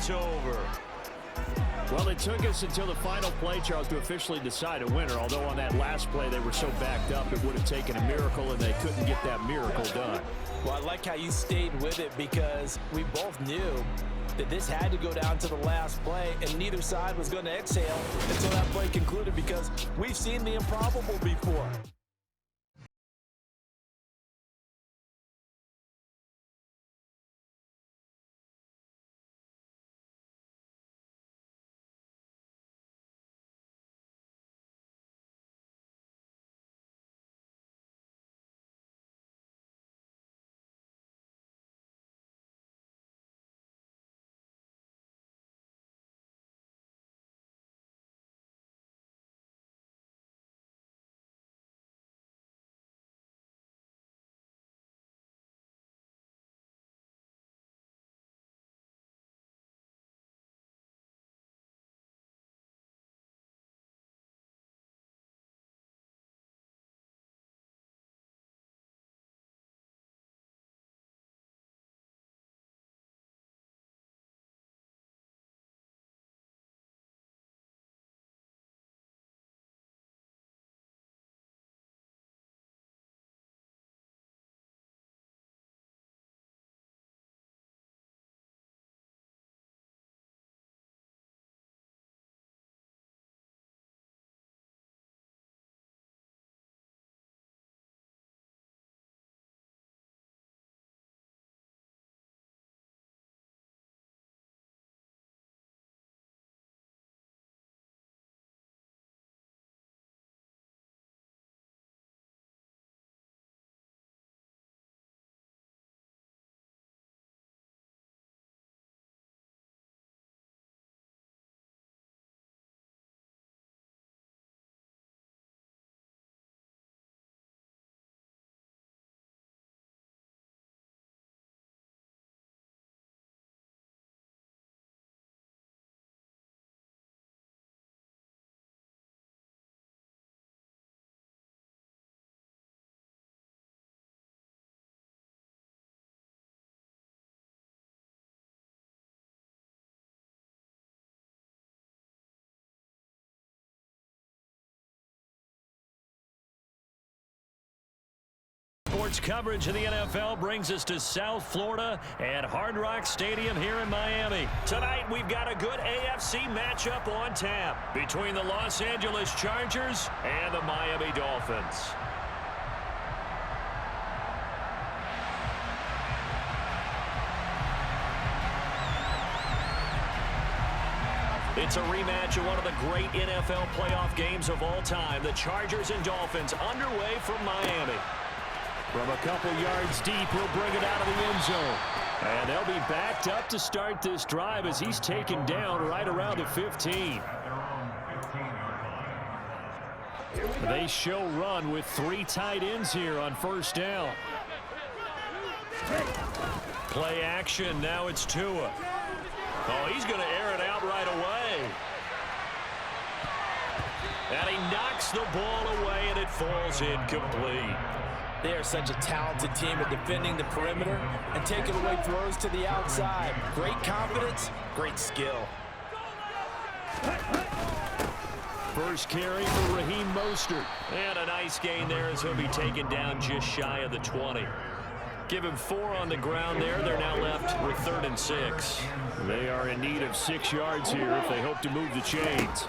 it's over. Well, it took us until the final play, Charles, to officially decide a winner. Although on that last play they were so backed up, it would have taken a miracle, and they couldn't get that miracle done. Well, I like how you stayed with it, because we both knew that this had to go down to the last play, and neither side was going to exhale until that play concluded, because we've seen the improbable before. Sports coverage of the NFL brings us to South Florida and Hard Rock Stadium here in Miami. Tonight, we've got a good AFC matchup on tap between the Los Angeles Chargers and the Miami Dolphins. It's a rematch of one of the great NFL playoff games of all time. The Chargers and Dolphins underway from Miami. From a couple yards deep, he'll bring it out of the end zone. And they'll be backed up to start this drive as he's taken down right around the 15. They show run with 3 tight ends here on first down. Play action. Now it's Tua. Oh, he's going to air it out right away. And he knocks the ball away, and it falls incomplete. They are such a talented team at defending the perimeter and taking away throws to the outside. Great confidence, great skill. First carry for Raheem Mostert. And a nice gain there as he'll be taken down just shy of the 20. Give him 4 on the ground there. They're now left with 3rd and 6. They are in need of 6 yards here if they hope to move the chains.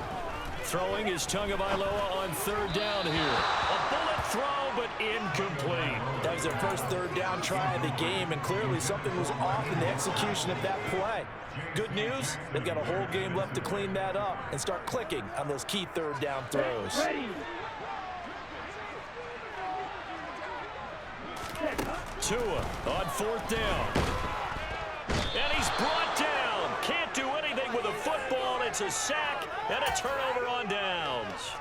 Throwing is Tagovailoa on 3rd down here. A bullet throw, but incomplete. That was their first 3rd down try of the game, and clearly something was off in the execution of that play. Good news, they've got a whole game left to clean that up and start clicking on those key 3rd down throws. Tua on 4th down. And he's brought down. Can't do anything with a football. It's a sack and a turnover on downs.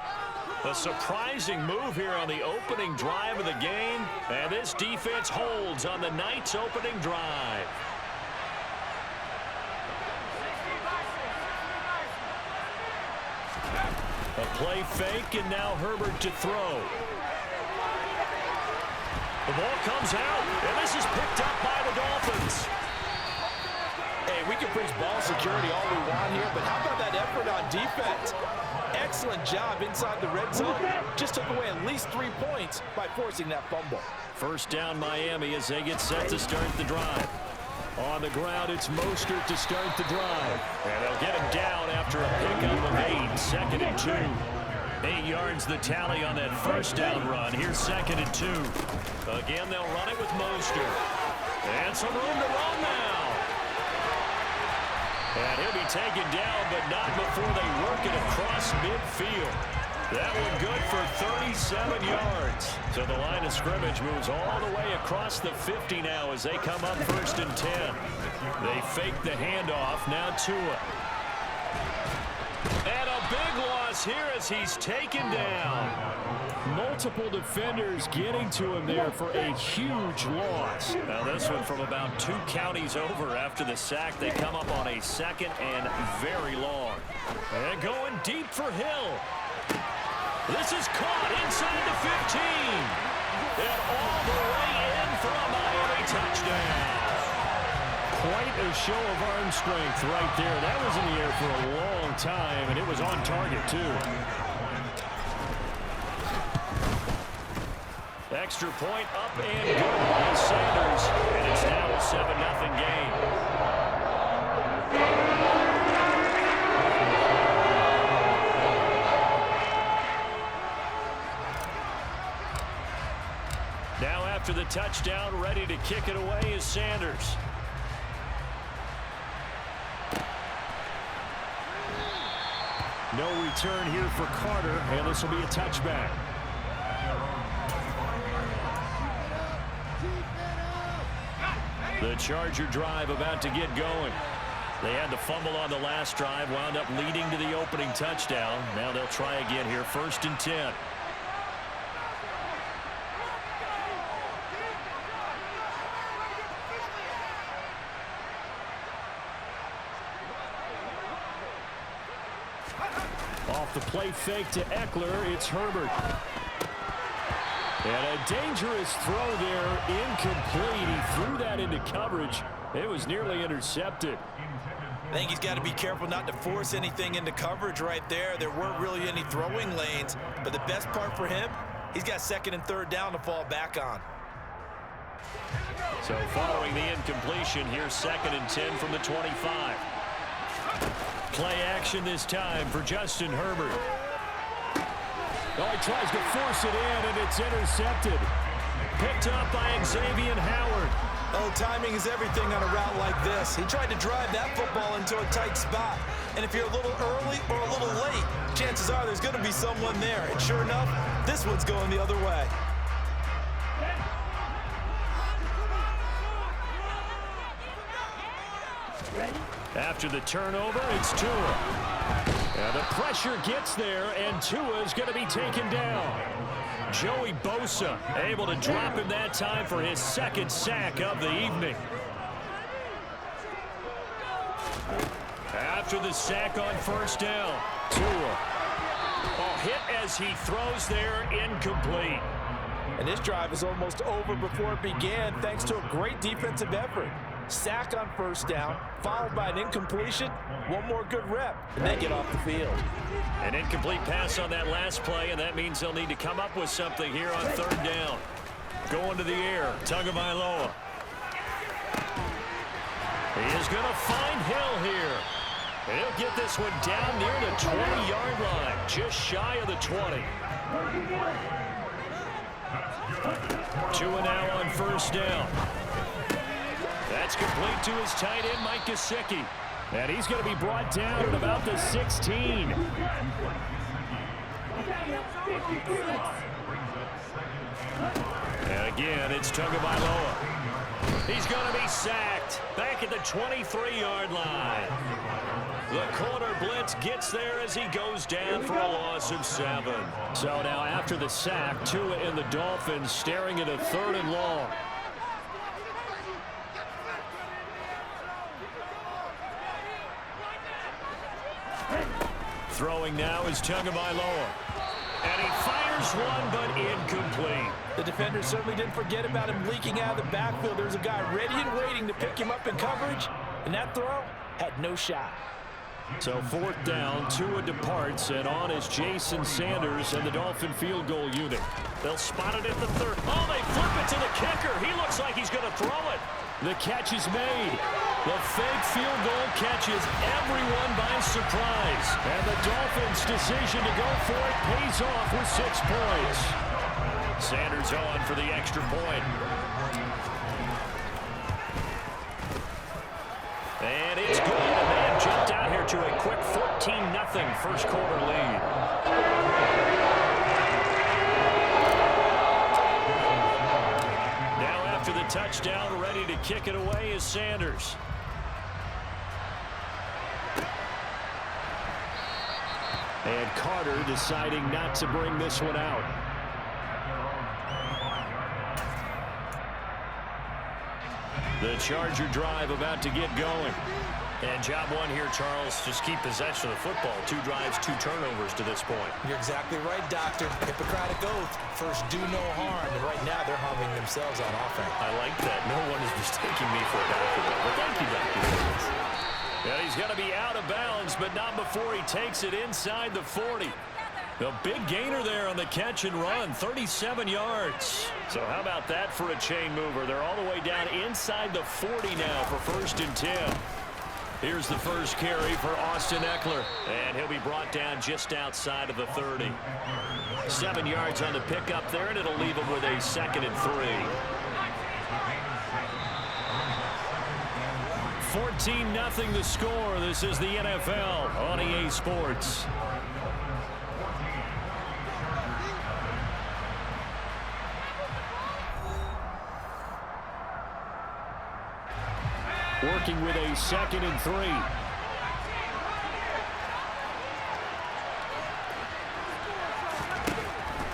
A surprising move here on the opening drive of the game. And this defense holds on the night's opening drive. A play fake, and now Herbert to throw. The ball comes out, and this is picked up by the Dolphins. Hey, we can preach ball security all we want here, but how about that effort on defense? Excellent job inside the red zone. Just took away at least 3 points by forcing that fumble. First down Miami as they get set to start the drive. On the ground, it's Mostert to start the drive. And they'll get him down after a pickup of 8, 2nd and 2. 8 yards the tally on that first down run. Here's 2nd and 2. Again, they'll run it with Mostert. And some room to run now. And he'll be taken down, but not before they work it across midfield. That one good for 37 yards. So the line of scrimmage moves all the way across the 50 now as they come up 1st and 10. They fake the handoff. Now Tua. And a big loss here as he's taken down. Multiple defenders getting to him there for a huge loss. Now this one from about 2 counties over after the sack. They come up on a 2nd and very long. And going deep for Hill. This is caught inside the 15. And all the way in for a Miami touchdown. Quite a show of arm strength right there. That was in the air for a long time, and it was on target, too. Extra point up and good by Sanders. And it's now a 7-0 game. Now after the touchdown, ready to kick it away is Sanders. No return here for Carter, and this will be a touchback. The Charger drive about to get going. They had the fumble on the last drive, wound up leading to the opening touchdown. Now they'll try again here, 1st and 10. Off the play fake to Eckler, it's Herbert. And a dangerous throw there, incomplete. He threw that into coverage. It was nearly intercepted. I think he's got to be careful not to force anything into coverage right there. There weren't really any throwing lanes, but the best part for him, he's got 2nd and 3rd down to fall back on. So following the incompletion, here's 2nd and 10 from the 25. Play action this time for Justin Herbert. Oh, he tries to force it in, and it's intercepted. Picked up by Xavier Howard. Oh, timing is everything on a route like this. He tried to drive that football into a tight spot. And if you're a little early or a little late, chances are there's going to be someone there. And sure enough, this one's going the other way. After the turnover, it's Tua. And the pressure gets there, and Tua's going to be taken down. Joey Bosa able to drop him that time for his 2nd sack of the evening. After the sack on 1st down, Tua. A hit as he throws there, incomplete. And this drive is almost over before it began thanks to a great defensive effort. Sack on 1st down, followed by an incompletion. One more good rep, and they get off the field. An incomplete pass on that last play, and that means they'll need to come up with something here on 3rd down. Going to the air, Tagovailoa. He is going to find Hill here. And he'll get this one down near the 20-yard line, just shy of the 20. Tua now on 1st down. That's complete to his tight end, Mike Gesicki. And he's going to be brought down at about the 16. And again, it's Tagovailoa. He's going to be sacked back at the 23-yard line. The corner blitz gets there as he goes down for a loss of 7. So now after the sack, Tua and the Dolphins staring at a 3rd and long. Throwing now is Tagovailoa. And he fires one, but incomplete. The defender certainly didn't forget about him leaking out of the backfield. There's a guy ready and waiting to pick him up in coverage. And that throw, had no shot. So 4th down, Tua departs, and on is Jason Sanders and the Dolphin field goal unit. They'll spot it at the 3rd. Oh, they flip it to the kicker. He looks like he's going to throw it. The catch is made. The fake field goal catches everyone by surprise. And the Dolphins' decision to go for it pays off with 6 points. Sanders on for the extra point. And it's good. And they have jumped out here to a quick 14-0 first quarter lead. Now after the touchdown, ready to kick it away is Sanders. And Carter deciding not to bring this one out. The Charger drive about to get going. And job one here, Charles, just keep possession of the football. 2 drives, 2 turnovers to this point. You're exactly right, Doctor. Hippocratic oath. First, do no harm. And right now, they're harming themselves on offense. I like that. No one is mistaking me for a doctor. But thank you, Doctor. Yeah, he's going to be out of bounds, but not before he takes it inside the 40. The big gainer there on the catch and run, 37 yards. So how about that for a chain mover? They're all the way down inside the 40 now for 1st and 10. Here's the first carry for Austin Eckler, and he'll be brought down just outside of the 30. 7 yards on the pickup there, and it'll leave him with a 2nd and 3. 14-0 the score. This is the NFL on EA Sports. Working with a 2nd and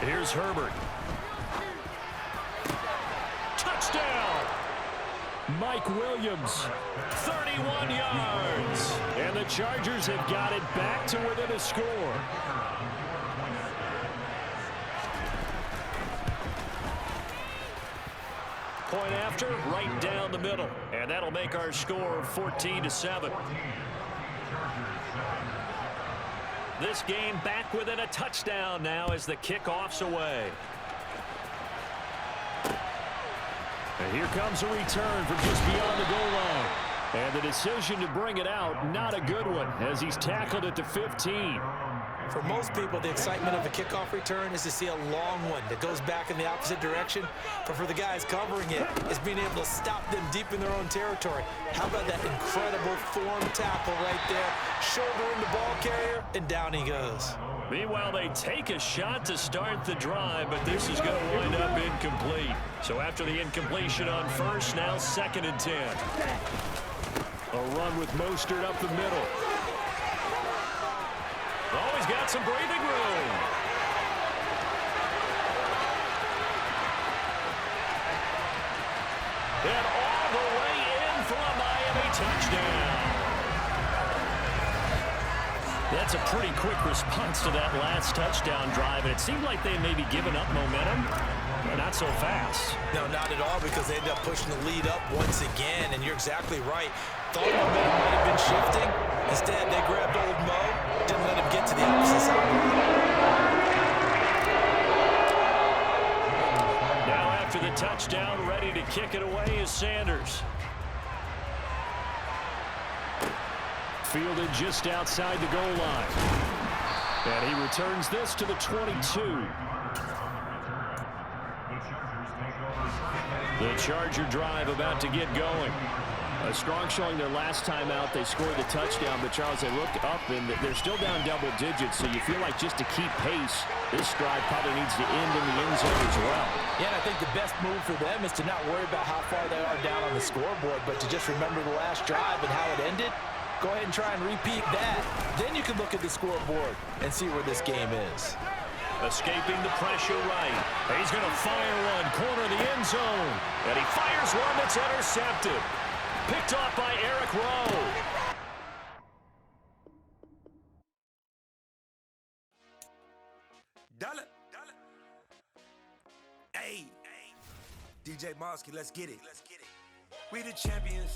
3. Here's Herbert. Touchdown! Mike Williams. 31 yards. And the Chargers have got it back to within a score. Point after, right down the middle. And that'll make our score 14-7. This game back within a touchdown now as the kickoff's away. And here comes a return from just beyond the goal line. And the decision to bring it out, not a good one, as he's tackled at the 15. For most people, the excitement of a kickoff return is to see a long one that goes back in the opposite direction. But for the guys covering it, it's being able to stop them deep in their own territory. How about that incredible form tackle right there? Shoulder in the ball carrier, and down he goes. Meanwhile, they take a shot to start the drive, but this is going to wind up incomplete. So after the incompletion on 1st, now 2nd and 10. A run with Mostert up the middle. Oh, he's got some breathing room. And all the way in for a Miami touchdown. That's a pretty quick response to that last touchdown drive, and it seemed like they may be giving up momentum, but not so fast. No, not at all, because they ended up pushing the lead up once again, and you're exactly right. Thought momentum might have been shifting. Instead, they grabbed old Mo, didn't let him get to the opposite side. Now after the touchdown, ready to kick it away is Sanders. Fielded just outside the goal line. And he returns this to the 22. The Charger drive about to get going. A strong showing their last time out. They scored the touchdown, but Charles, they looked up and they're still down double digits, so you feel like just to keep pace, this drive probably needs to end in the end zone as well. Yeah, and I think the best move for them is to not worry about how far they are down on the scoreboard, but to just remember the last drive and how it ended. Go ahead and try and repeat that. Then you can look at the scoreboard and see where this game is. Escaping the pressure right. He's going to fire one, corner of the end zone. And he fires one that's intercepted. Picked off by Eric Rowe. Dollar. Hey. DJ Mosky, let's get it. We the champions.